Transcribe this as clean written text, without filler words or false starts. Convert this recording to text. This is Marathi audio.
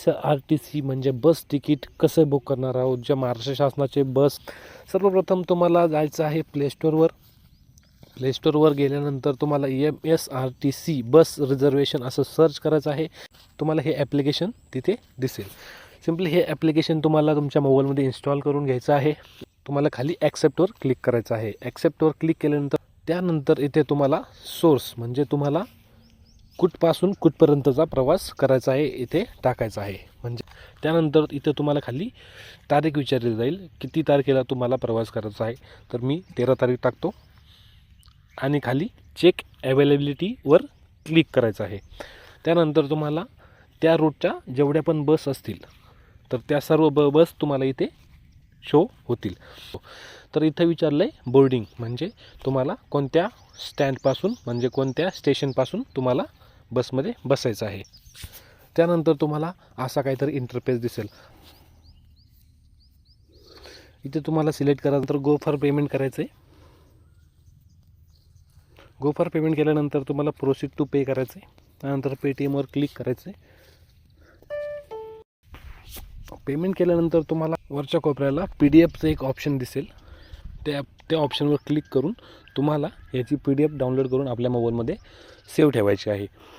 MSRTC म्हणजे बस तिकीट कसं बुक करणार आहोत, ज्या महाराष्ट्र शासनाचे बस. सर्वप्रथम तुम्हाला जायचं आहे प्लेस्टोरवर गेल्यानंतर तुम्हाला MSRTC बस रिझर्वेशन असं सर्च करायचं आहे. तुम्हाला हे ॲप्लिकेशन तिथे दिसेल. सिम्पली हे ॲप्लिकेशन तुम्हाला तुमच्या मोबाईलमध्ये इन्स्टॉल करून घ्यायचं आहे. तुम्हाला खाली ॲक्सेप्टवर क्लिक करायचं आहे. ॲक्सेप्टवर क्लिक केल्यानंतर त्यानंतर इथे तुम्हाला सोर्स म्हणजे तुम्हाला कुठपासून कुठपर्यंतचा प्रवास करायचा आहे इथे टाकायचा आहे. म्हणजे त्यानंतर इथे तुम्हाला खाली तारीख विचारली जाईल, किती तारखेला तुम्हाला प्रवास करायचा आहे. तर मी 13 तारीख टाकतो आणि खाली चेक अवेलेबिलिटीवर क्लिक करायचं आहे. त्यानंतर तुम्हाला त्या रूटच्या जेवढ्या पण बस असतील तर त्या सर्व बस तुम्हाला इथे शो होतील. तर इथं विचारलं आहे बोर्डिंग म्हणजे तुम्हाला कोणत्या स्टँडपासून म्हणजे कोणत्या स्टेशनपासून तुम्हाला बसमध्ये बसायचं आहे. त्यानंतर तुम्हाला असा काहीतरी इंटरफेस दिसेल. इथे तुम्हाला सिलेक्ट करानंतर गो फॉर पेमेंट करायचं आहे. गो फॉर पेमेंट केल्यानंतर तुम्हाला प्रोसीड टू पे करायचं आहे. त्यानंतर पेटीएमवर क्लिक करायचं आहे. पेमेंट केल्यानंतर तुम्हाला वरच्या कोपऱ्याला PDF एक ऑप्शन दिसेल. त्या ऑप्शनवर क्लिक करून तुम्हाला याची PDF डाउनलोड करून आपल्या मोबाईलमध्ये सेव्ह ठेवायची आहे.